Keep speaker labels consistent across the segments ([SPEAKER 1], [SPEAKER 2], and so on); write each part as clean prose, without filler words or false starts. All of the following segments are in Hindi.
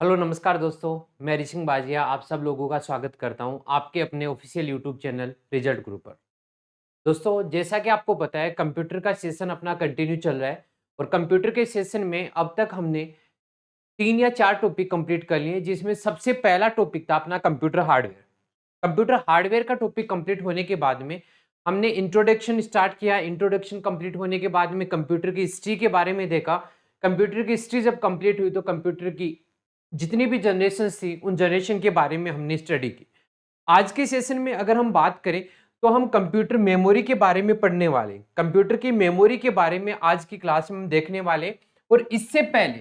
[SPEAKER 1] हेलो नमस्कार दोस्तों, मैं ऋषिंग बाजिया आप सब लोगों का स्वागत करता हूं आपके अपने official YouTube channel result group पर। दोस्तों, जैसा कि आपको पता है कंप्यूटर का सेशन अपना कंटिन्यू चल रहा है और कंप्यूटर के सेशन में अब तक हमने 3 या 4 टॉपिक कंप्लीट कर लिए, जिसमें सबसे पहला टॉपिक था अपना कंप्यूटर हार्डवेयर। कंप्यूटर हार्डवेयर का टॉपिक कंप्लीट होने के बाद में हमने इंट्रोडक्शन स्टार्ट किया। इंट्रोडक्शन कंप्लीट होने के बाद में कंप्यूटर की हिस्ट्री के बारे में देखा। कंप्यूटर की हिस्ट्री जब कंप्लीट हुई तो कंप्यूटर की जितनी भी जनरेशन थी उन जनरेशन के बारे में हमने स्टडी की। आज के सेशन में अगर हम बात करें तो हम कंप्यूटर मेमोरी के बारे में पढ़ने वाले, कंप्यूटर की मेमोरी के बारे में आज की क्लास में हम देखने वाले। और इससे पहले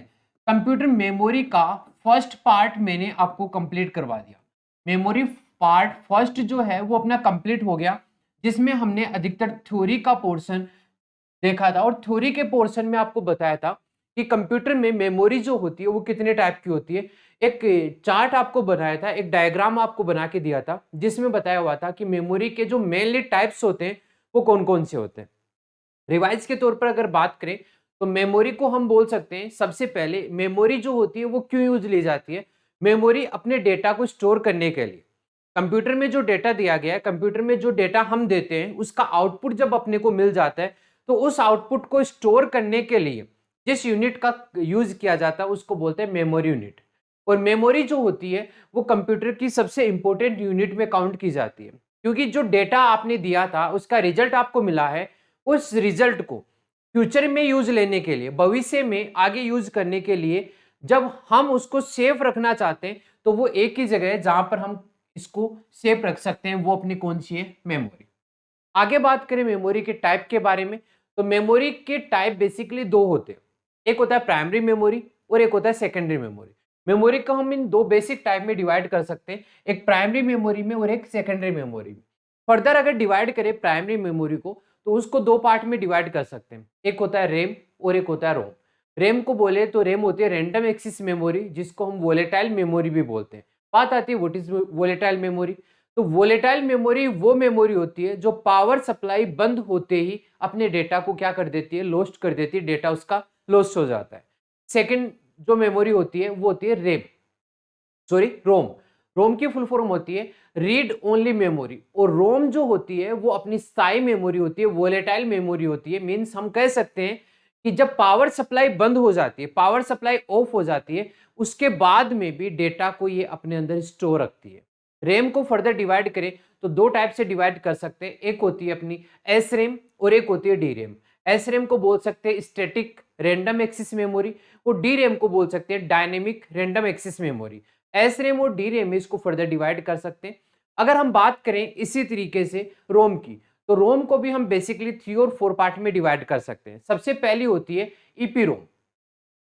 [SPEAKER 1] कंप्यूटर मेमोरी का फर्स्ट पार्ट मैंने आपको कंप्लीट करवा दिया। मेमोरी पार्ट फर्स्ट जो है वो अपना कंप्लीट हो गया, जिसमें हमने अधिकतर थ्योरी का पोर्शन देखा था। और थ्योरी के पोर्शन में आपको बताया था कि कंप्यूटर में मेमोरी जो होती है वो कितने टाइप की होती है। एक चार्ट आपको बनाया था, एक डायग्राम आपको बना के दिया था, जिसमें बताया हुआ था कि मेमोरी के जो मेनली टाइप्स होते हैं वो कौन कौन से होते हैं। रिवाइज के तौर पर अगर बात करें तो मेमोरी को हम बोल सकते हैं, सबसे पहले मेमोरी जो होती है वो क्यों यूज ली जाती है। मेमोरी अपने डेटा को स्टोर करने के लिए। कंप्यूटर में जो डेटा दिया गया है, कंप्यूटर में जो डेटा हम देते हैं उसका आउटपुट जब अपने को मिल जाता है तो उस आउटपुट को स्टोर करने के लिए जिस यूनिट का यूज किया जाता है उसको बोलते हैं मेमोरी यूनिट। और मेमोरी जो होती है वो कंप्यूटर की सबसे इंपॉर्टेंट यूनिट में काउंट की जाती है, क्योंकि जो डेटा आपने दिया था उसका रिजल्ट आपको मिला है, उस रिजल्ट को फ्यूचर में यूज लेने के लिए, भविष्य में आगे यूज करने के लिए जब हम उसको सेफ रखना चाहते हैं तो वो एक ही जगह है जहां पर हम इसको सेफ रख सकते हैं, वो अपनी कौन सी है, मेमोरी। आगे बात करें मेमोरी के टाइप के बारे में तो मेमोरी के टाइप बेसिकली दो होते हैं। एक होता है प्राइमरी मेमोरी और एक होता है सेकेंडरी मेमोरी। मेमोरी को हम इन दो बेसिक टाइप में डिवाइड कर सकते हैं, एक प्राइमरी मेमोरी में और एक सेकेंडरी मेमोरी में। फर्दर अगर डिवाइड करें प्राइमरी मेमोरी को तो उसको दो पार्ट में डिवाइड कर सकते हैं, एक होता है रैम और एक होता है रोम। रैम को बोले तो रैम होती है रैंडम एक्सेस मेमोरी, जिसको हम वोलेटाइल मेमोरी भी बोलते हैं। बात आती है व्हाट इज वोलेटाइल मेमोरी। तो वोलेटाइल मेमोरी वो मेमोरी होती है जो पावर सप्लाई बंद होते ही अपने डेटा को क्या कर देती है, लॉस्ट कर देती है, डेटा उसका लॉस्ट हो जाता है। सेकंड जो मेमोरी होती है वो होती है रैम, सॉरी रोम। रोम की फुल फॉर्म होती है रीड ओनली मेमोरी। और रोम जो होती है वो अपनी स्थायी मेमोरी होती है, वोलेटाइल मेमोरी होती है। मींस हम कह सकते हैं कि जब पावर सप्लाई बंद हो जाती है, पावर सप्लाई ऑफ हो जाती है, उसके बाद में भी डेटा को ये अपने अंदर स्टोर रखती है। रैम को फर्दर डिवाइड करें तो दो टाइप से डिवाइड कर सकते हैं, एक होती है अपनी एस रैम और एक होती है डी रैम। एस रैम को बोल सकते हैं स्टैटिक रैंडम एक्सेस मेमोरी और डी रैम को बोल सकते हैं dynamic random access memory. S RAM और डी रैम इसको फर्दर डिवाइड कर सकते हैं। अगर हम बात करें इसी तरीके से रोम की, तो रोम को भी हम बेसिकली 3 और 4 पार्ट में डिवाइड कर सकते हैं। सबसे पहली होती है ईपी रोम।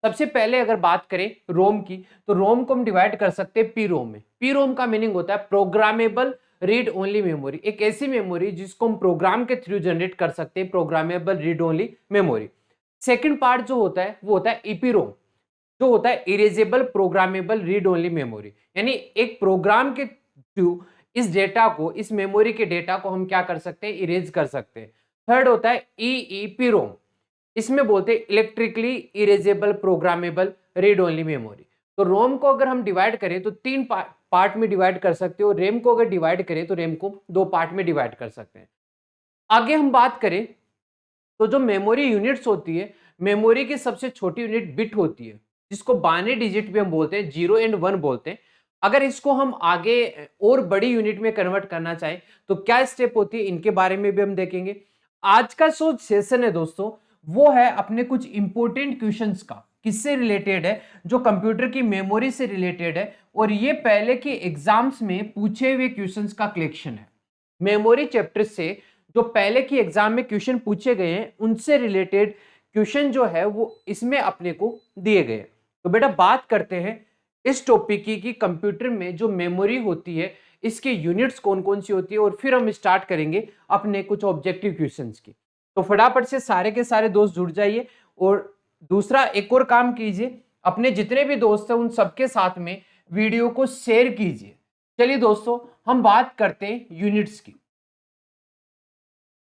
[SPEAKER 1] सबसे पहले अगर बात करें रोम की तो रोम को हम डिवाइड कर सकते हैं पी रोम में। पी रोम का मीनिंग होता है प्रोग्रामेबल रीड ओनली मेमोरी, एक ऐसी मेमोरी जिसको हम प्रोग्राम के थ्रू जनरेट कर सकते हैं, programmable read only memory. Second part जो होता है वो होता है ईपी रोम, जो होता है erasable programmable read only memory. यानी एक प्रोग्राम के थ्रू इस डेटा को, इस मेमोरी के डेटा को हम क्या कर सकते हैं, इरेज कर सकते हैं। थर्ड होता है ईईपी रोम, इसमें बोलते हैं electrically erasable programmable read only memory. तो रोम को अगर हम डिवाइड करें तो तीन पार्ट में डिवाइड कर सकते हो, रैम को अगर डिवाइड करें तो रैम को दो पार्ट में डिवाइड कर सकते हैं। आगे हम बात करें तो जो मेमोरी यूनिट्स होती है, मेमोरी की सबसे छोटी यूनिट बिट होती है, जिसको बाइनरी डिजिट भी हम बोलते हैं, 0 एंड 1 बोलते हैं। अगर इसको हम आगे और बड़ी यूनिट में कन्वर्ट करना चाहें तो क्या स्टेप होती है, इनके बारे में भी हम देखेंगे। आज का जो सेशन है दोस्तों वो है अपने कुछ इंपॉर्टेंट क्वेश्चंस का, किससे रिलेटेड है, जो कंप्यूटर की मेमोरी से रिलेटेड है। और ये पहले के एग्जाम्स में पूछे हुए क्वेश्चंस का कलेक्शन है। मेमोरी चैप्टर से जो पहले की एग्जाम में क्वेश्चन पूछे गए हैं उनसे रिलेटेड क्वेश्चन जो है वो इसमें अपने को दिए गए। तो बेटा बात करते हैं इस टॉपिक की कि कंप्यूटर में जो मेमोरी होती है इसकी यूनिट्स कौन कौन सी होती है, और फिर हम स्टार्ट करेंगे अपने कुछ ऑब्जेक्टिव क्वेश्चंस की। तो फटाफट से सारे के सारे दोस्त जुड़ जाइए और दूसरा एक और काम कीजिए, अपने जितने भी दोस्त हैं उन सबके साथ में वीडियो को शेयर कीजिए। चलिए दोस्तों हम बात करते हैं यूनिट्स की।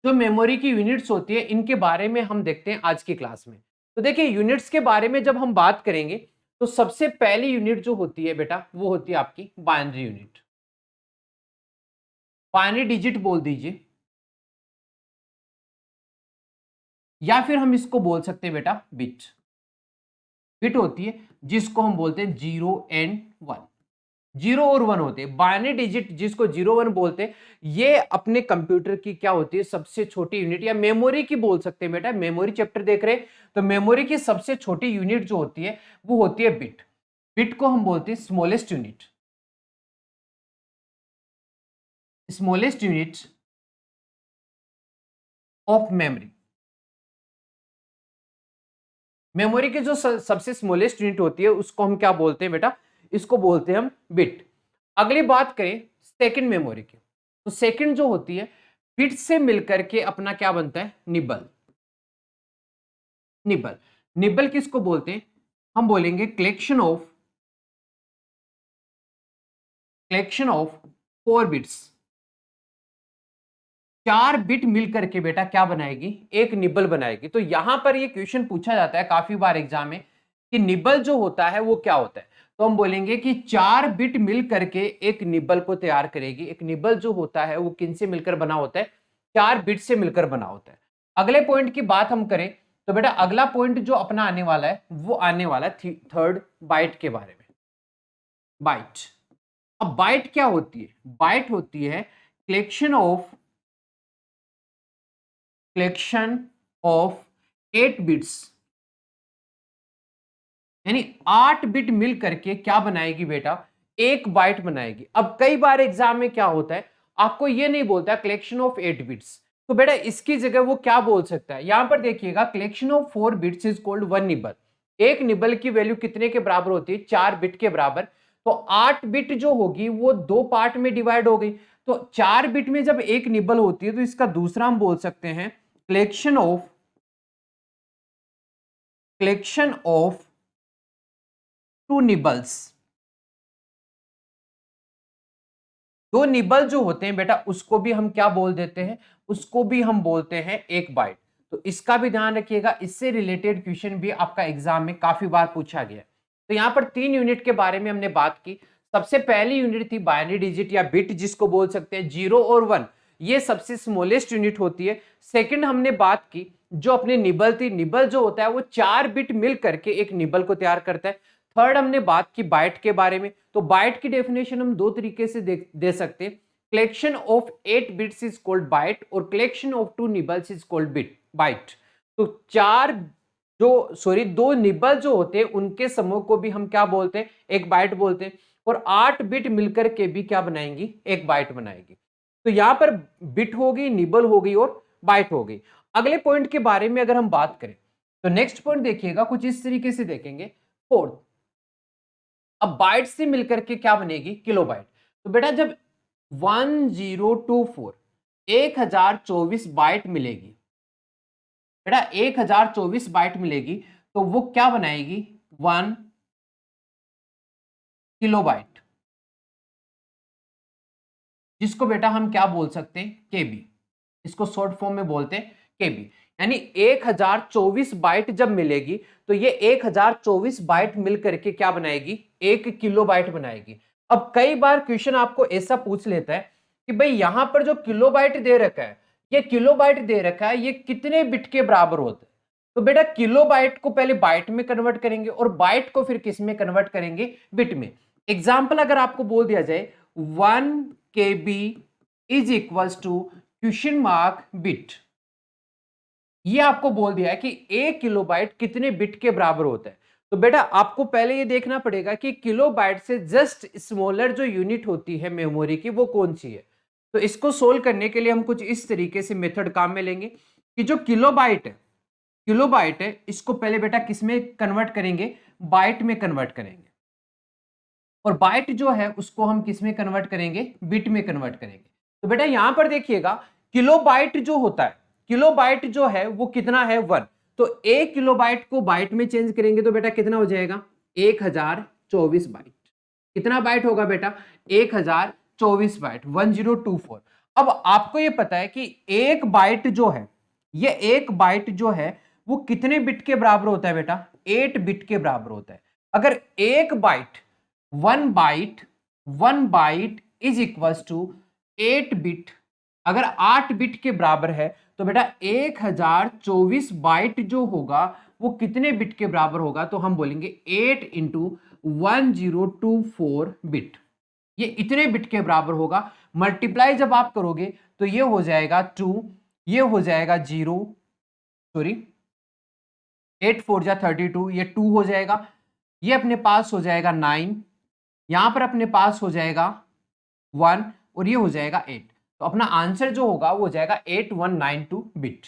[SPEAKER 1] जो मेमोरी की यूनिट्स होती है इनके बारे में हम देखते हैं आज की क्लास में। तो देखिए यूनिट्स के बारे में जब हम बात करेंगे तो सबसे पहली यूनिट जो होती है बेटा वो होती है आपकी बाइनरी यूनिट, बाइनरी डिजिट बोल दीजिए, या फिर हम इसको बोल सकते हैं बेटा बिट। बिट होती है जिसको हम बोलते हैं 0 एंड 1, 0 और 1 होते हैं। बाइनरी डिजिट जिसको 0 1 बोलते हैं, ये अपने कंप्यूटर की क्या होती है, सबसे छोटी यूनिट, या मेमोरी की बोल सकते हैं बेटा। मेमोरी चैप्टर देख रहे हैं तो मेमोरी की सबसे छोटी यूनिट जो होती है वो होती है बिट। बिट को हम बोलते हैं smallest unit, smallest unit of memory. Memory की जो सबसे स्मॉलेस्ट यूनिट होती है उसको हम क्या बोलते हैं बेटा, इसको बोलते हैं हम बिट। अगली बात करें सेकंड मेमोरी की, तो सेकंड जो होती है बिट से मिलकर के अपना क्या बनता है, निबल। निबल, निबल किसको बोलते हैं, हम बोलेंगे कलेक्शन ऑफ 4 बिट्स। 4 बिट मिल करके बेटा क्या बनाएगी, एक निबल बनाएगी। तो यहां पर ये क्वेश्चन पूछा जाता है काफी बार एग्जाम में कि निबल जो होता है वो क्या होता है। तो हम बोलेंगे कि 4 बिट मिल करके एक निबल को तैयार करेगी। एक निबल जो होता है वो किन से मिलकर बना होता है, 4 बिट से मिलकर बना होता है। अगले पॉइंट की बात हम करें तो बेटा अगला पॉइंट जो अपना आने वाला है वो आने वाला है थर्ड बाइट के बारे में। बाइट, अब बाइट क्या होती है, बाइट होती है कलेक्शन ऑफ 8 बिट्स, यानी 8 बिट मिल करके क्या बनाएगी बेटा, एक बाइट बनाएगी। अब कई बार एग्जाम में क्या होता है, आपको ये नहीं बोलता कलेक्शन ऑफ 8 बिट्स, तो बेटा इसकी जगह वो क्या बोल सकता है, यहां पर देखिएगा collection of 4 bits is called 1 nibble. एक निबल की वैल्यू कितने के बराबर होती है, 4 बिट के बराबर। तो 8 बिट जो होगी वो 2 पार्ट में डिवाइड हो गई। तो 4 बिट में जब एक निबल होती है तो इसका दूसरा हम बोल सकते हैं कलेक्शन ऑफ 2 निबल्स। 2 निबल जो होते हैं बेटा उसको भी हम क्या बोल देते हैं, उसको भी हम बोलते हैं एक बाइट। तो इसका भी ध्यान रखिएगा, इससे रिलेटेड क्वेश्चन भी आपका एग्जाम में काफी बार पूछा गया। तो यहां पर 3 यूनिट के बारे में हमने बात की। सबसे पहली यूनिट थी बाइनरी डिजिट या बिट जिसको बोल सकते हैं 0 और 1, ये सबसे स्मॉलेस्ट यूनिट होती है। सेकंड हमने बात की जो अपने निबल थी, निबल जो होता है वो 4 बिट मिल करके एक निबल को तैयार करता है। थर्ड हमने बात की बाइट के बारे में। तो बाइट की डेफिनेशन हम 2 तरीके से दे सकते हैं, collection of 8 bits is called byte और collection of 2 nibbles is called byte. तो 2 निबल जो होते हैं उनके समूह को भी हम क्या बोलते हैं, एक बाइट बोलते हैं। और 8 बिट मिलकर के भी क्या बनाएंगी, एक बाइट बनाएगी। तो यहां पर बिट होगी, निबल होगी और बाइट होगी। अगले पॉइंट के बारे में अगर हम बात करें तो नेक्स्ट पॉइंट देखिएगा कुछ इस तरीके से देखेंगे, फोर्थ। अब बाइट से मिलकर के क्या बनेगी, किलोबाइट। तो बेटा जब 1024 1024 बाइट मिलेगी, बेटा 1024 बाइट मिलेगी तो वो क्या बनाएगी, 1 किलोबाइट, जिसको बेटा हम क्या बोल सकते हैं, केबी। इसको शॉर्ट फॉर्म में बोलते हैं केबी। यानी 1024 बाइट जब मिलेगी तो ये 1024 बाइट मिलकर के क्या बनाएगी, 1 किलोबाइट बनाएगी। अब कई बार क्वेश्चन आपको ऐसा पूछ लेता है कि भाई यहां पर जो किलोबाइट दे रखा है, ये किलोबाइट दे रखा है, ये कितने बिट के बराबर होता है। तो बेटा किलोबाइट को पहले बाइट में कन्वर्ट करेंगे और बाइट को फिर किस में कन्वर्ट करेंगे, बिट में। एग्जाम्पल अगर आपको बोल दिया जाए 1 KB is equals to question mark bit, ये आपको बोल दिया है कि 1 किलोबाइट कितने बिट के बराबर होता है। तो बेटा आपको पहले ये देखना पड़ेगा कि किलोबाइट से जस्ट स्मॉलर जो यूनिट होती है मेमोरी की वो कौन सी है। तो इसको सोल्व करने के लिए हम कुछ इस तरीके से मेथड काम में लेंगे कि जो किलोबाइट है इसको पहले बेटा किस में कन्वर्ट करेंगे, बाइट में कन्वर्ट करेंगे। और बाइट जो है उसको हम किस में कन्वर्ट करेंगे, बिट में कन्वर्ट करेंगे। तो बेटा यहां पर देखिएगा किलोबाइट जो होता है, किलोबाइट जो है वो कितना है, 1। तो 1 किलोबाइट को बाइट में चेंज करेंगे तो बेटा कितना हो जाएगा, 1024 बाइट। कितना बाइट होगा बेटा, 1024 बाइट, 1024। अब आपको ये पता है कि एक बाइट जो है, ये एक बाइट जो है वो कितने बिट के बराबर होता है बेटा, 8 बिट के बराबर होता है। अगर एक byte, one byte is equals to 8 bit, अगर 8 बिट के बराबर है तो बेटा 1024 बाइट जो होगा वो कितने बिट के बराबर होगा, तो हम बोलेंगे 8 इंटू 1024 बिट, ये इतने बिट के बराबर होगा। मल्टीप्लाई जब आप करोगे तो ये हो जाएगा 2, ये हो जाएगा 0, सॉरी 8 4 जा 32, ये 2 हो जाएगा, ये अपने पास हो जाएगा 9, यहां पर अपने पास हो जाएगा 1 और ये हो जाएगा 8। तो अपना आंसर जो होगा वो हो जाएगा 8192 बिट,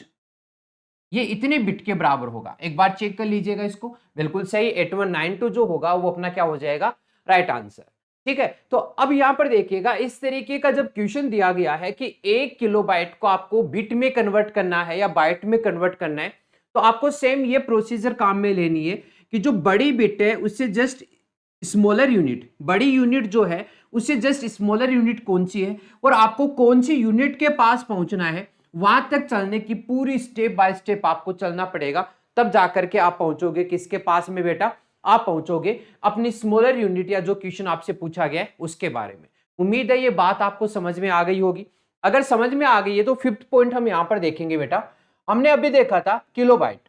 [SPEAKER 1] ये इतने बिट के बराबर होगा। एक बार चेक कर लीजिएगा इसको, बिल्कुल सही 8192 जो होगा वो अपना क्या हो जाएगा, राइट आंसर। ठीक है, तो अब यहां पर देखिएगा इस तरीके का जब क्वेश्चन दिया गया है कि 1 किलोबाइट को आपको बिट में कन्वर्ट करना है या बाइट में कन्वर्ट करना है, तो आपको सेम ये प्रोसीजर काम में लेनी है कि जो बड़ी बिट है उससे जस्ट स्मॉलर यूनिट, बड़ी यूनिट जो है उससे जस्ट स्मॉलर यूनिट कौन सी है और आपको कौन सी यूनिट के पास पहुंचना है, वहां तक चलने की पूरी स्टेप बाय स्टेप आपको चलना पड़ेगा, तब जाकर के आप पहुंचोगे किसके पास में बेटा, आप पहुंचोगे अपनी स्मॉलर यूनिट या जो क्वेश्चन आपसे पूछा गया है उसके बारे में। उम्मीद है ये बात आपको समझ में आ गई होगी। अगर समझ में आ गई है तो फिफ्थ पॉइंट हम यहां पर देखेंगे बेटा, हमने अभी देखा था किलोबाइट,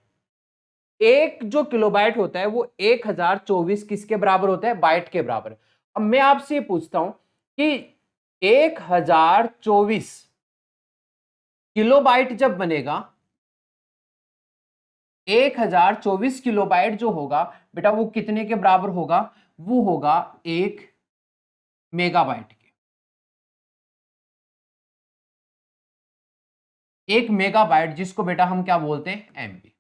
[SPEAKER 1] एक जो किलोबाइट होता है वो 1024 किसके बराबर होता है, बाइट के बराबर। अब मैं आपसे ये पूछता हूं कि 1024 किलोबाइट जब बनेगा, 1024 किलोबाइट जो होगा बेटा वो कितने के बराबर होगा, वो होगा 1 मेगाबाइट के। 1 मेगाबाइट जिसको बेटा हम क्या बोलते हैं, एमबी।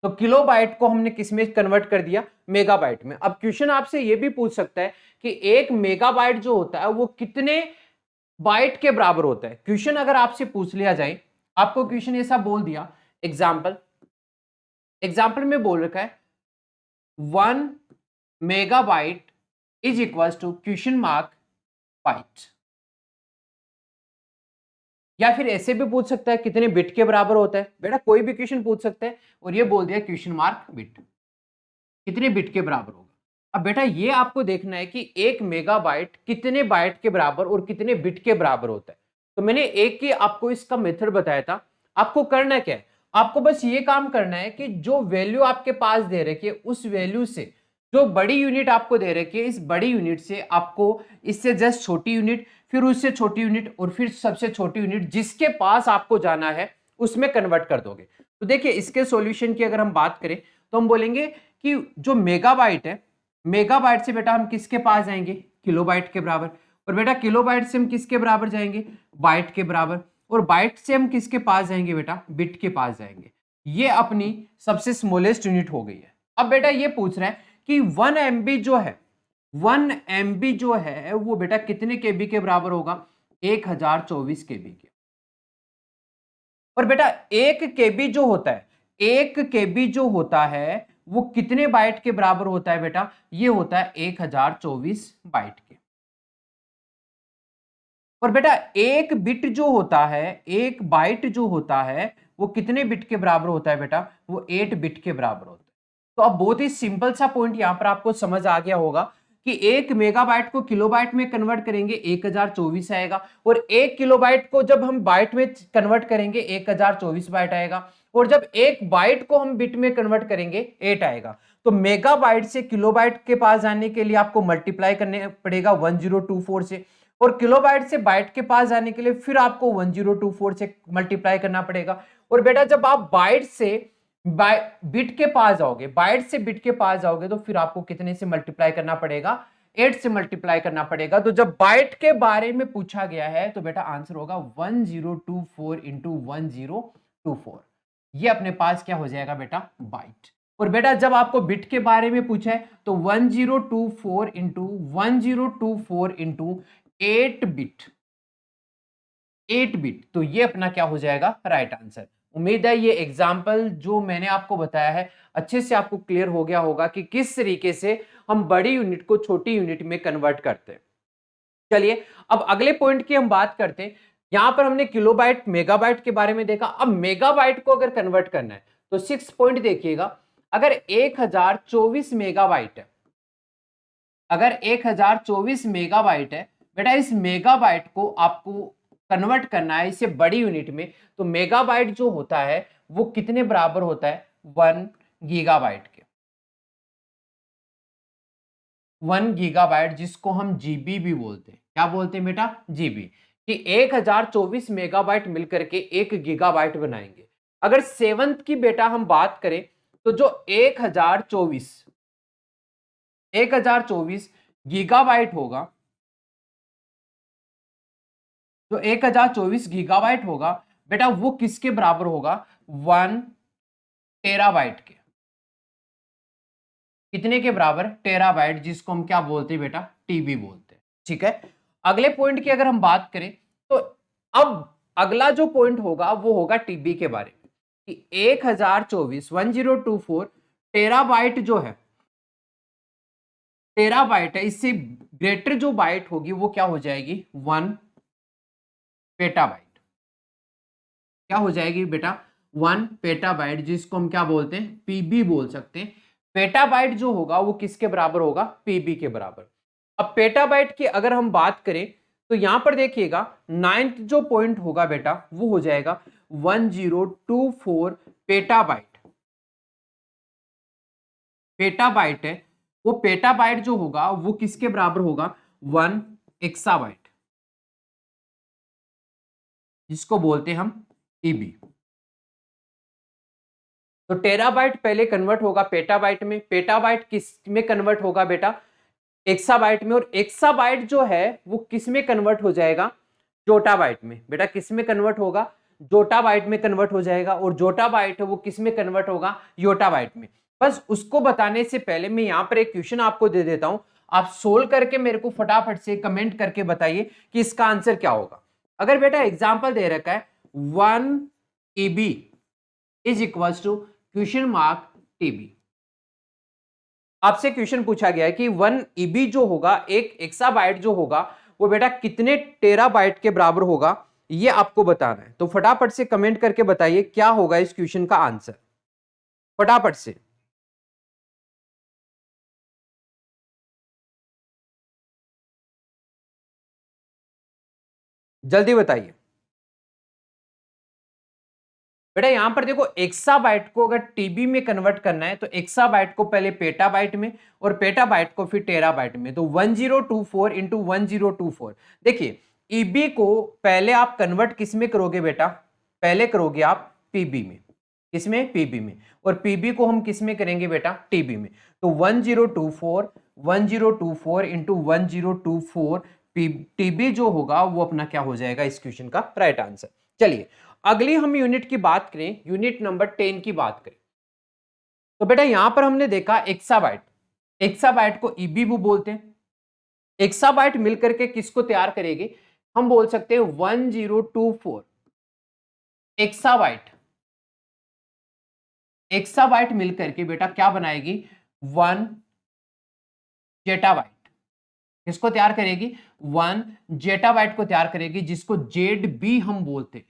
[SPEAKER 1] तो किलोबाइट को हमने किस में कन्वर्ट कर दिया, मेगाबाइट में। अब क्वेश्चन आपसे यह भी पूछ सकता है कि 1 मेगाबाइट जो होता है वो कितने बाइट के बराबर होता है। क्वेश्चन अगर आपसे पूछ लिया जाए, आपको क्वेश्चन ऐसा बोल दिया, एग्जाम्पल में बोल रखा है 1 megabyte is equal to question mark byte, या फिर ऐसे भी पूछ सकता है कितने बिट के बराबर होता है, बेटा कोई भी क्वेश्चन पूछ सकता है और ये बोल दिया क्वेश्चन मार्क बिट, कितने बिट के बराबर होगा। अब बेटा ये आपको देखना है कि 1 मेगाबाइट कितने बाइट के बराबर और कितने बिट के बराबर होता है। तो मैंने एक ही आपको इसका मेथड बताया था, आपको करना क्या है, आपको बस ये काम करना है कि जो वैल्यू आपके पास दे रखी है उस वैल्यू से जो बड़ी यूनिट आपको दे रखी है, इस बड़ी यूनिट से आपको इससे जस्ट छोटी यूनिट, फिर उससे छोटी यूनिट और फिर सबसे छोटी यूनिट जिसके पास आपको जाना है उसमें कन्वर्ट कर दोगे। तो देखिए इसके सॉल्यूशन की अगर हम बात करें तो हम बोलेंगे कि जो मेगाबाइट है, मेगाबाइट से बेटा हम किसके पास जाएंगे, किलोबाइट के बराबर, और बेटा किलोबाइट से हम किसके बराबर जाएंगे, बाइट के बराबर, और बाइट से हम किसके पास जाएंगे बेटा, बिट के पास जाएंगे। ये अपनी सबसे स्मॉलेस्ट यूनिट हो गई है। अब बेटा ये पूछ रहा है कि 1 MB जो है, 1 MB जो है वो बेटा कितने केबी के बराबर होगा, 1024 केबी के। और बेटा 1 केबी जो होता है, 1 केबी जो होता है वो कितने बाइट के बराबर होता है बेटा, ये होता है 1024 बाइट के। और बेटा एक बिट जो होता है, एक बाइट जो होता है वो कितने बिट के बराबर होता है बेटा, वो 8 बिट के बराबर होता है। तो अब बहुत ही सिंपल सा पॉइंट यहां पर आपको समझ आ गया होगा कि 1 मेगाबाइट को किलोबाइट में कन्वर्ट करेंगे 1024 आएगा, और 1 किलोबाइट को जब हम बाइट में कन्वर्ट करेंगे 1024 बाइट आएगा, और जब 1 बाइट को हम बिट में कन्वर्ट करेंगे 8 आएगा। तो मेगाबाइट से किलोबाइट के पास जाने के लिए आपको मल्टीप्लाई करने पड़ेगा 1024 से, और किलोबाइट से बाइट के पास जाने के लिए फिर आपको 1024 से मल्टीप्लाई करना पड़ेगा। और बेटा जब आप बाइट से बिट के पास जाओगे, बाइट से बिट के पास जाओगे तो फिर आपको कितने से मल्टीप्लाई करना पड़ेगा, 8 से मल्टीप्लाई करना पड़ेगा। तो जब बाइट के बारे में पूछा गया है तो बेटा आंसर होगा 1024 इंटू 1024, ये अपने पास क्या हो जाएगा बेटा, बाइट। और बेटा जब आपको बिट के बारे में पूछा है तो 1024 इंटू 1024 इंटू 8 बिट, 8 बिट, तो ये अपना क्या हो जाएगा, राइट आंसर। उम्मीद है ये एग्जाम्पल जो मैंने आपको बताया है अच्छे से आपको क्लियर हो गया होगा कि किस तरीके से हम बड़ी यूनिट को छोटी यूनिट में कन्वर्ट करते हैं। चलिए अब अगले पॉइंट की हम बात करते हैं। यहां पर हमने किलोबाइट मेगाबाइट के बारे में देखा, अब मेगाबाइट को अगर कन्वर्ट करना है तो 6 पॉइंट देखिएगा, अगर 1024 मेगाबाइट है, अगर 1024 मेगाबाइट है बेटा, इस मेगाबाइट को आपको कन्वर्ट करना है इसे बड़ी यूनिट में, तो मेगाबाइट जो होता है वो कितने बराबर होता है, 1 गीगाबाइट के। 1 गीगाबाइट जिसको हम जीबी भी बोलते हैं, क्या बोलते हैं बेटा, जीबी, कि 1024 मेगाबाइट मिलकर के 1 गीगाबाइट बनाएंगे। अगर सेवंथ की बेटा हम बात करें तो जो 1024 गीगाबाइट होगा, जो 1024 गीगाबाइट होगा बेटा वो किसके बराबर होगा, 1 टेराबाइट के। कितने के बराबर, टेराबाइट, जिसको हम क्या बोलते हैं बेटा, टीबी बोलते हैं। ठीक है, अगले पॉइंट की अगर हम बात करें तो अब अगला जो पॉइंट होगा वो होगा टीबी के बारे में, कि 1024 टेराबाइट जो है, टेराबाइट है, इससे ग्रेटर जो बाइट होगी वो क्या हो जाएगी, 1 पेटाबाइट। क्या हो जाएगी बेटा, 1 पेटाबाइट, जिसको हम क्या बोलते हैं, पीबी बोल सकते हैं। पेटाबाइट जो होगा वो किसके बराबर होगा, पीबी के बराबर। अब पेटाबाइट की अगर हम बात करें तो यहां पर देखिएगा 9th जो पॉइंट होगा बेटा वो हो जाएगा 1024 पेटाबाइट। पेटाबाइट है, वो पेटाबाइट जो होगा वो किसके बराबर होगा, 1 एक्साबाइट, जिसको बोलते हैं हम टीबी। तो टेराबाइट पहले कन्वर्ट होगा पेटाबाइट में, पेटाबाइट किस में कन्वर्ट होगा बेटा, एक्साबाइट में, और एक्साबाइट जो है वो किस में कन्वर्ट हो जाएगा, जोटाबाइट में। बेटा किस में कन्वर्ट होगा, जोटाबाइट में कन्वर्ट हो जाएगा, और जोटाबाइट है वो किस में कन्वर्ट होगा, योटाबाइट में। बस उसको बताने से पहले मैं यहां पर एक क्वेश्चन आपको दे देता हूं, आप सोल्व करके मेरे को फटाफट से कमेंट करके बताइए कि इसका आंसर क्या होगा। अगर बेटा एग्जाम्पल दे रखा है 1 EB is equal to question mark TB, आपसे क्वेश्चन पूछा गया है कि 1 EB जो होगा, एक एक्साबाइट जो होगा वो बेटा कितने टेराबाइट के बराबर होगा, ये आपको बताना है। तो फटाफट से कमेंट करके बताइए क्या होगा इस क्वेश्चन का आंसर, फटाफट से। जल्दी बताइए बेटा। यहां पर देखो एक्साबाइट को अगर टीबी में कन्वर्ट करना है तो एक्साबाइट को पहले पेटाबाइट में और पेटाबाइट को फिर टेराबाइट में, तो 1024 इंटू 1024। देखिए ईबी को पहले आप कन्वर्ट किस में करोगे बेटा, पहले करोगे आप पीबी में, किसमें, पीबी में, और पीबी को हम किस में करेंगे बेटा, टीबी में। तो 1024 इंटू 1024 टीबी जो होगा वो अपना क्या हो जाएगा इस क्वेश्चन का राइट आंसर। चलिए अगली हम यूनिट की बात करें, यूनिट नंबर 10 की बात करें, तो बेटा यहां पर हमने देखा एक्साबाइट, एक्साबाइट को ईबी भी बोलते हैं। एक्साबाइट मिलकर के किसको तैयार करेगी, हम बोल सकते हैं 1024 एक्साबाइट, एक्साबाइट मिलकर के बेटा क्या बनाएगी, 1 जेटाबाइट। किसको तैयार करेगी, 1 जेटाबाइट को तैयार करेगी, जिसको जेड बी हम बोलते हैं।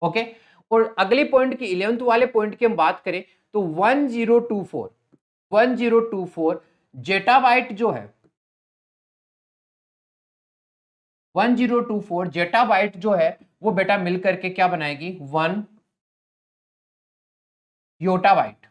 [SPEAKER 1] ओके, और अगले पॉइंट की 11th वाले पॉइंट की हम बात करें तो 1024 जेटाबाइट जो है, 1024 जेटाबाइट जो है वो बेटा मिलकर के क्या बनाएगी, 1 योटाबाइट।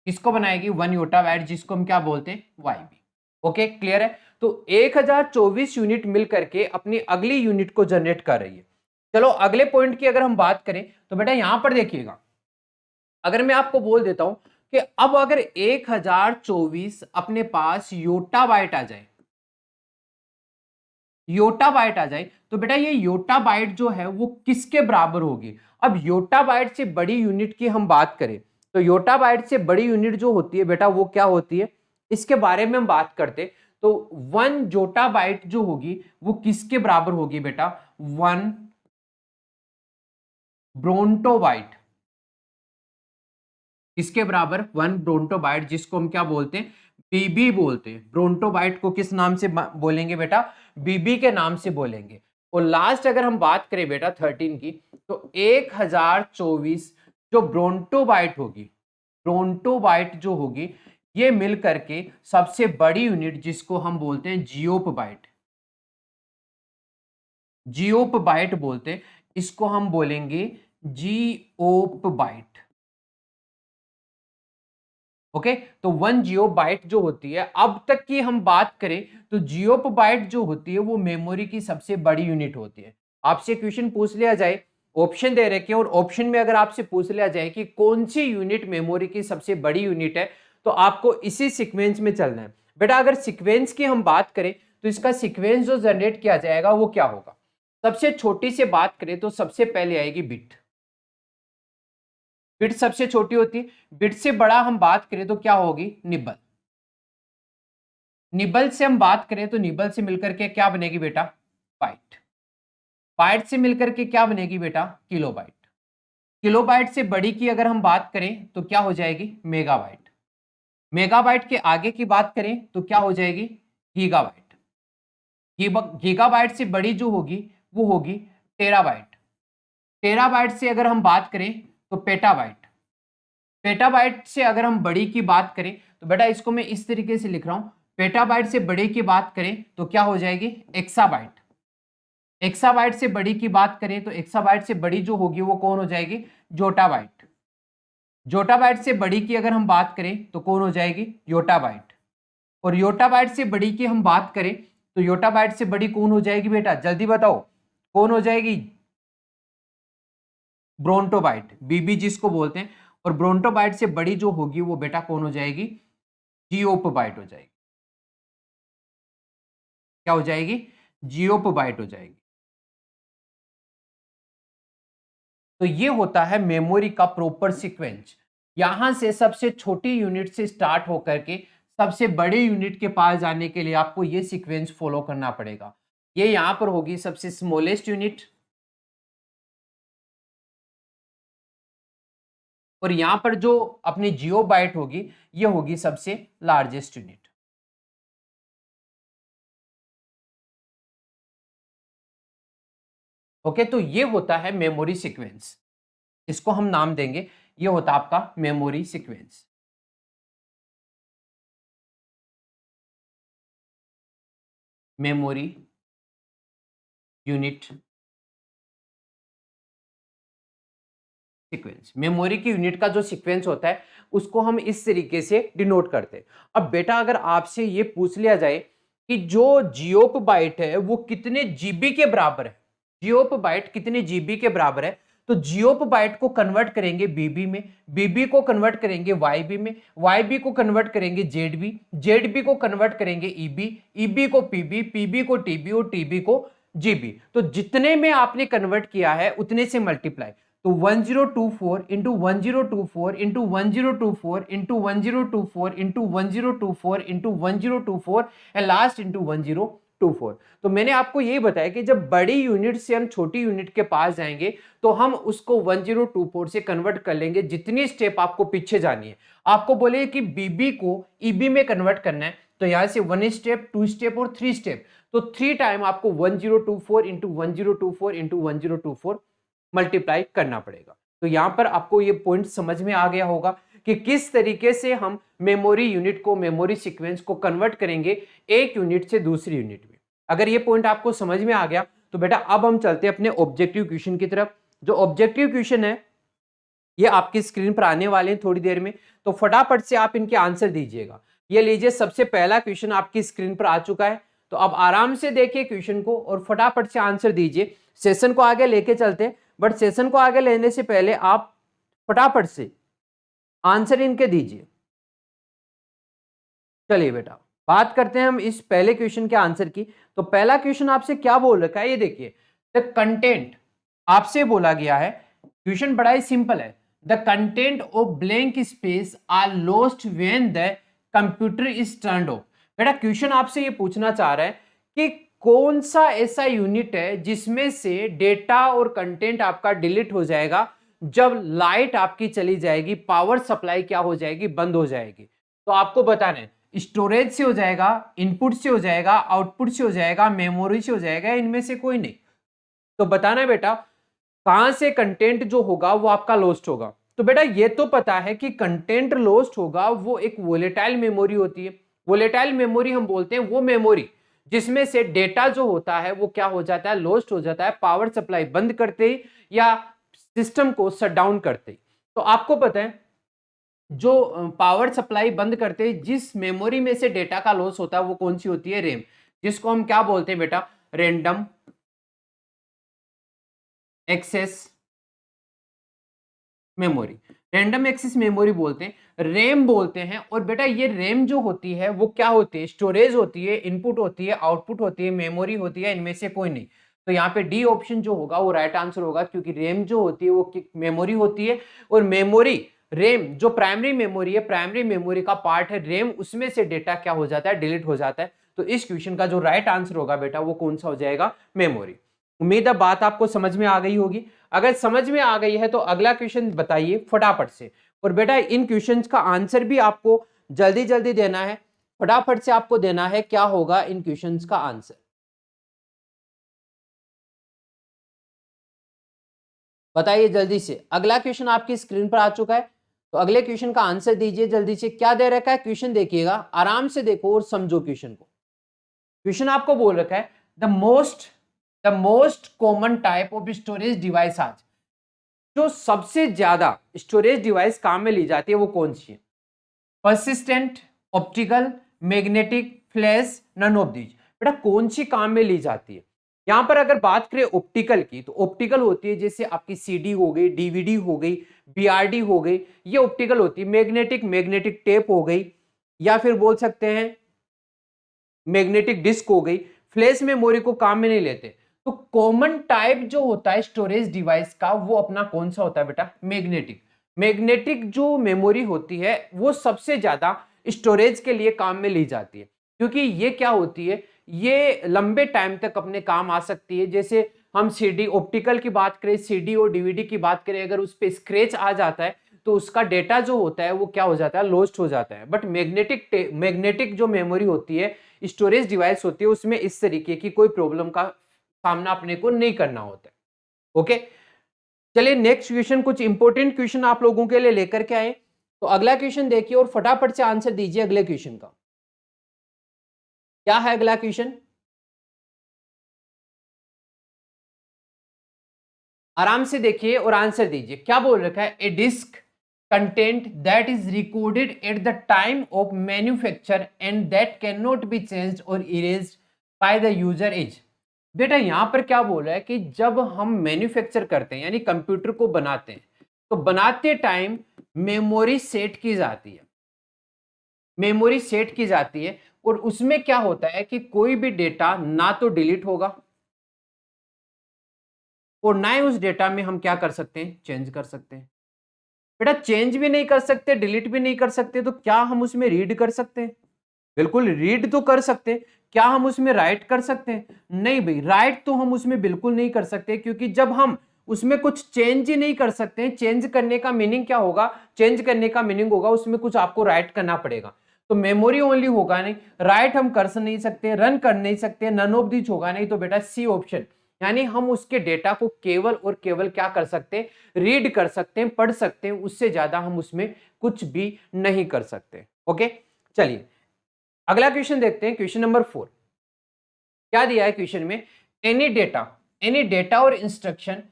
[SPEAKER 1] किसको बनाएगी, 1 योटाबाइट, जिसको हम क्या बोलते हैं, वाईबी। ओके क्लियर है। तो 1024 यूनिट मिलकर के अपनी अगली यूनिट को जनरेट कर रही है। चलो अगले पॉइंट की अगर हम बात करें तो बेटा यहां पर देखिएगा, अगर मैं आपको बोल देता हूं कि अब अगर 1024 अपने पास योटाबाइट आ जाए, योटाबाइट आ जाए, तो बेटा ये योटाबाइट जो है वो किसके बराबर होगी। अब योटाबाइट से बड़ी यूनिट की हम बात करें तो योटाबाइट से बड़ी यूनिट जो होती है बेटा वो क्या होती है, इसके बारे में हम बात करते तो 1 जोटाबाइट जो होगी वो किसके बराबर होगी बेटा, 1 ब्रोंटोबाइट। किसके बराबर, 1 ब्रोंटोबाइट, जिसको हम क्या बोलते हैं, बीबी बोलते हैं। ब्रोंटोबाइट को किस नाम से बोलेंगे बेटा, बीबी के नाम से बोलेंगे। और लास्ट अगर हम बात करें बेटा 13 की, तो 1024 जो ब्रोंटोबाइट होगी, ब्रोंटोबाइट जो होगी ये मिल करके सबसे बड़ी यूनिट जिसको हम बोलते हैं जियोप बाइट, जियोप बाइट बोलते हैं, इसको हम बोलेंगे जियोप बाइट। ओके, तो 1 जियो बाइट जो होती है, अब तक की हम बात करें तो जियोप बाइट जो होती है वो मेमोरी की सबसे बड़ी यूनिट होती है। आपसे क्वेश्चन पूछ लिया जाए, ऑप्शन दे रखे हैं और ऑप्शन में अगर आपसे पूछ लिया जाए कि कौन सी यूनिट मेमोरी की सबसे बड़ी यूनिट है, तो आपको इसी सीक्वेंस में चलना है। बेटा अगर सीक्वेंस की हम बात करें तो इसका सीक्वेंस जो जनरेट किया जाएगा वो क्या होगा? सबसे छोटी से बात करें तो सबसे पहले आएगी बिट, बिट सबसे छोटी होती है। बिट से बड़ा हम बात करें तो क्या होगी? निबल, निबल से हम बात करें तो निबल से मिलकर के क्या बनेगी बेटा? बाइट, बाइट से मिलकर के क्या बनेगी बेटा? किलोबाइट, किलोबाइट से बड़ी की अगर हम बात करें तो क्या हो जाएगी? मेगाबाइट, मेगाबाइट के आगे की बात करें तो क्या हो जाएगी? गीगाबाइट, गीगाबाइट से बड़ी जो होगी वो होगी टेराबाइट, टेराबाइट से अगर हम बात करें तो पेटाबाइट, पेटाबाइट से अगर हम बड़ी की बात करें तो बेटा इसको मैं इस तरीके से लिख रहा हूं, पेटाबाइट से बड़ी की बात करें तो क्या हो जाएगी? एक्साबाइट, एक्साबाइट से बड़ी की बात करें तो एक्साबाइट से बड़ी जो होगी वो कौन हो जाएगी? जोटाबाइट, जोटाबाइट से बड़ी की अगर हम बात करें तो कौन हो जाएगी? योटाबाइट, और योटाबाइट से बड़ी की हम बात करें तो योटाबाइट से बड़ी कौन हो जाएगी बेटा? जल्दी बताओ कौन हो जाएगी? ब्रोंटोबाइट, बीबी जिसको बोलते हैं, और ब्रोंटोबाइट से बड़ी जो होगी वो बेटा कौन हो जाएगी? जियोपोबाइट हो जाएगी। क्या हो जाएगी? जियोपोबाइट हो जाएगी। तो ये होता है मेमोरी का प्रॉपर सीक्वेंस। यहां से सबसे छोटी यूनिट से स्टार्ट होकर के सबसे बड़े यूनिट के पास जाने के लिए आपको ये सीक्वेंस फॉलो करना पड़ेगा। ये यहां पर होगी सबसे स्मॉलेस्ट यूनिट, और यहां पर जो अपनी जियो बाइट होगी ये होगी सबसे लार्जेस्ट यूनिट। ओके, तो ये होता है मेमोरी सीक्वेंस, इसको हम नाम देंगे, ये होता है आपका memory sequence. Memory unit sequence, memory की यूनिट का जो सीक्वेंस होता है उसको हम इस तरीके से डिनोट करते हैं। अब बेटा अगर आपसे ये पूछ लिया जाए कि जो जियोप बाइट है वो कितने जीबी के बराबर है, जियोप बाइट कितने जीबी के बराबर है, तो जियोप बाइट को कन्वर्ट करेंगे बीबी में, बीबी को कन्वर्ट करेंगे वाईबी में, वाईबी को कन्वर्ट करेंगे जेडबी, जेडबी को कन्वर्ट करेंगे ईबी, ईबी को पीबी, पीबी को टीबी और टीबी को जीबी। तो जितने में आपने कन्वर्ट किया है उतने से मल्टीप्लाई, तो 1024 into 1024 into 1024 into 1024 into 1024 into 1024 and last into 1024। तो मैंने आपको यही बताया कि जब बड़ी यूनिट से हम छोटी यूनिट के पास जाएंगे तो हम उसको 1024 से कन्वर्ट कर लेंगे। जितनी स्टेप आपको पीछे जानी है, आपको बोले कि बीबी को ईबी में कन्वर्ट करना है, तो यहां से 1 स्टेप, 2 स्टेप और 3 स्टेप, तो 3 टाइम आपको 1024 इंटू 1024 इंटू 1024 मल्टीप्लाई करना पड़ेगा। तो यहां पर आपको ये पॉइंट समझ में आ गया होगा कि किस तरीके से हम मेमोरी यूनिट को, मेमोरी सीक्वेंस को कन्वर्ट करेंगे एक यूनिट से दूसरी यूनिट में। अगर ये पॉइंट आपको समझ में आ गया तो बेटा अब हम चलते हैं अपने ऑब्जेक्टिव क्वेश्चन की तरफ। जो ऑब्जेक्टिव क्वेश्चन है ये आपकी स्क्रीन पर आने वाले हैं थोड़ी देर में, तो फटाफट से आप इनके आंसर दीजिएगा। ये लीजिए, सबसे पहला क्वेश्चन आपकी स्क्रीन पर आ चुका है, तो अब आराम से देखिए क्वेश्चन को और फटाफट से आंसर दीजिए। सेशन को आगे लेके चलते हैं, बट सेशन को आगे लेने से पहले आप फटाफट से आंसर इनके दीजिए। चलिए बेटा बात करते हैं हम इस पहले क्वेश्चन के आंसर की। तो पहला क्वेश्चन आपसे क्या बोल रखा है ये देखिए, द कंटेंट आपसे बोला गया है, क्वेश्चन बड़ा ही सिंपल है, the content of blank space are lost when the computer is turned off. बेटा क्वेश्चन आपसे ये पूछना चाह रहा है कि कौन सा ऐसा यूनिट है जिसमें से डेटा और कंटेंट आपका डिलीट हो जाएगा जब लाइट आपकी चली जाएगी, पावर सप्लाई क्या हो जाएगी? बंद हो जाएगी। तो आपको बताना है स्टोरेज से हो जाएगा, इनपुट से हो जाएगा, आउटपुट से हो जाएगा, मेमोरी से हो जाएगा, इनमें से कोई नहीं। तो बताना है बेटा कहां से कंटेंट जो होगा वो आपका लॉस्ट होगा। तो बेटा ये तो पता है कि कंटेंट लॉस्ट होगा, वो एक वोलेटाइल मेमोरी होती है। वोलेटाइल मेमोरी हम बोलते हैं वो मेमोरी जिसमें से डेटा जो होता है वो क्या हो जाता है, लॉस्ट हो जाता है पावर सप्लाई बंद करते ही या सिस्टम को शट डाउन करते ही। तो आपको पता है जो पावर सप्लाई बंद करते ही जिस मेमोरी में से डेटा का लॉस होता है वो कौन सी होती है, रैम, जिसको हम क्या बोलते हैं बेटा, random access memory, random access memory बोलते हैं, रैम बोलते हैं। और बेटा ये रैम जो होती है वो क्या होती है, स्टोरेज होती है, इनपुट होती है, आउटपुट होती है, मेमोरी होती है, इनमें से कोई नहीं। तो यहाँ पे डी ऑप्शन जो होगा वो राइट आंसर होगा, क्योंकि रैम जो होती है वो मेमोरी होती है, और मेमोरी रैम जो प्राइमरी मेमोरी है, प्राइमरी मेमोरी का पार्ट है रैम, उसमें से डेटा क्या हो जाता है, डिलीट हो जाता है। तो इस क्वेश्चन का जो राइट आंसर होगा बेटा वो कौन सा हो जाएगा, मेमोरी। उम्मीद है बात आपको समझ में आ गई होगी। अगर समझ में आ गई है तो अगला क्वेश्चन बताइए फटाफट से। और बेटा इन क्वेश्चंस का आंसर भी आपको जल्दी जल्दी देना है, फटाफट से आपको देना है क्या होगा इन क्वेश्चंस का आंसर। बताइए जल्दी से, अगला क्वेश्चन आपकी स्क्रीन पर आ चुका है, तो अगले क्वेश्चन का आंसर दीजिए जल्दी से। क्या दे रखा है क्वेश्चन, देखिएगा आराम से देखो और समझो क्वेश्चन को। क्वेश्चन आपको बोल रखा है the most common type of storage device आज, जो सबसे ज्यादा स्टोरेज डिवाइस काम में ली जाती है वो कौन सी है, persistent, optical, magnetic, flash, none of these. बेटा कौन सी काम में ली जाती है, यहां पर अगर बात करें ऑप्टिकल की, तो ऑप्टिकल होती है जैसे आपकी सीडी हो गई, डीवीडी हो गई, बीआरडी हो गई, ये ऑप्टिकल होती है। मैग्नेटिक टेप हो गई, या फिर बोल सकते हैं मैग्नेटिक डिस्क हो गई। फ्लैश मेमोरी को काम में नहीं लेते। तो कॉमन टाइप जो होता है स्टोरेज डिवाइस का वो अपना कौन सा होता है बेटा, मैग्नेटिक जो मेमोरी होती है वो सबसे ज्यादा स्टोरेज के लिए काम में ली जाती है, क्योंकि ये क्या होती है, ये लंबे टाइम तक अपने काम आ सकती है। जैसे हम सीडी ऑप्टिकल की बात करें, सीडी और डीवीडी की बात करें, अगर उस पर स्क्रैच आ जाता है तो उसका डेटा जो होता है वो क्या हो जाता है, लॉस्ट हो जाता है। बट मैग्नेटिक जो मेमोरी होती है, स्टोरेज डिवाइस होती है, उसमें इस तरीके की कोई प्रॉब्लम का सामना अपने को नहीं करना होता है। ओके, चलिए नेक्स्ट क्वेश्चन, कुछ इंपॉर्टेंट क्वेश्चन आप लोगों के लिए लेकर के आए। तो अगला क्वेश्चन देखिए और फटाफट से आंसर दीजिए अगले क्वेश्चन का। क्या है अगला क्वेश्चन, आराम से देखिए और आंसर दीजिए। क्या बोल रखा है, a disk content that is recorded at the time of manufacture and that can not be changed और erased by the user as. बेटा यहां पर क्या बोल रहा है कि जब हम मैन्युफैक्चर करते हैं यानी कंप्यूटर को बनाते हैं, तो बनाते टाइम मेमोरी सेट की जाती है, मेमोरी सेट की जाती है, और उसमें क्या होता है कि कोई भी डेटा ना तो डिलीट होगा और ना ही उस डेटा में हम क्या कर सकते हैं, चेंज कर सकते हैं। बेटा चेंज भी नहीं कर सकते, डिलीट भी नहीं कर सकते, तो क्या हम उसमें रीड कर सकते हैं, बिल्कुल रीड तो कर सकते हैं। क्या हम उसमें राइट कर सकते हैं, नहीं भाई, राइट तो हम उसमें बिल्कुल नहीं कर सकते, क्योंकि जब हम उसमें कुछ चेंज ही नहीं कर सकते हैं, चेंज करने का मीनिंग क्या होगा, चेंज करने का मीनिंग होगा उसमें कुछ आपको राइट करना पड़ेगा। तो मेमोरी ओनली होगा नहीं, राइट हम कर नहीं सकते, रन कर नहीं सकते, नन ऑफ दिस होगा नहीं। तो बेटा सी ऑप्शन, यानी हम उसके डेटा को केवल और केवल क्या कर सकते हैं, रीड कर सकते हैं, पढ़ सकते हैं, उससे ज्यादा हम उसमें कुछ भी नहीं कर सकते। ओके, चलिए अगला क्वेश्चन देखते हैं, क्वेश्चन नंबर 4। क्या दिया है क्वेश्चन में, एनी डेटा और instruction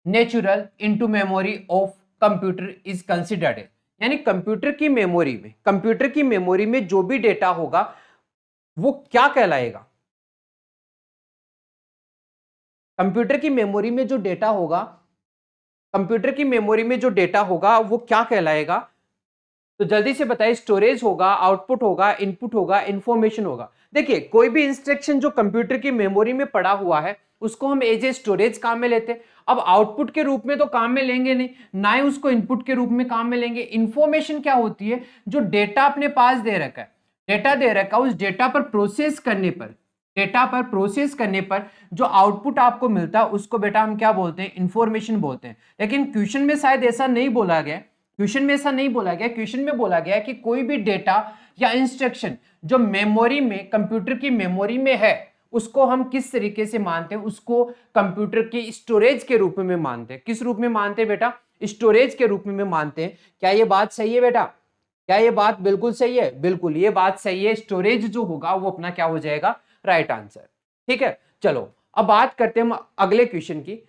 [SPEAKER 1] natural into memory of computer is considered, यानी कंप्यूटर की मेमोरी में जो भी डेटा होगा वो क्या कहलाएगा, कंप्यूटर की मेमोरी में जो डेटा होगा, कंप्यूटर की मेमोरी में जो डेटा होगा वो क्या कहलाएगा। तो जल्दी से बताइए, स्टोरेज होगा, आउटपुट होगा, इनपुट होगा, इंफॉर्मेशन होगा। देखिए कोई भी इंस्ट्रक्शन जो कंप्यूटर की मेमोरी में पड़ा हुआ है उसको हम एज ए स्टोरेज काम में लेते हैं। अब आउटपुट के रूप में तो काम में लेंगे नहीं, ना ही उसको इनपुट के रूप में काम में लेंगे। इंफॉर्मेशन क्या होती है, जो डेटा अपने पास दे रखा है, डेटा दे रखा है, उस डेटा पर प्रोसेस करने पर जो आउटपुट आपको मिलता है उसको बेटा हम क्या बोलते हैं, इंफॉर्मेशन बोलते हैं। लेकिन क्वेश्चन में शायद ऐसा नहीं बोला गया, क्वेश्चन में बोला गया कि कोई भी डेटा या इंस्ट्रक्शन जो मेमोरी में, कंप्यूटर की मेमोरी में है, उसको हम किस तरीके से मानते हैं, उसको कंप्यूटर की स्टोरेज के रूप में मानते हैं। किस रूप में मानते हैं बेटा, स्टोरेज के रूप में मानते हैं। क्या ये बात सही है बेटा? क्या ये बात बिल्कुल सही है? बिल्कुल ये बात सही है, स्टोरेज जो होगा वो अपना क्या हो जाएगा? Right answer. ठीक है, चलो अब बात करते हैं हम अगले क्वेश्चन की।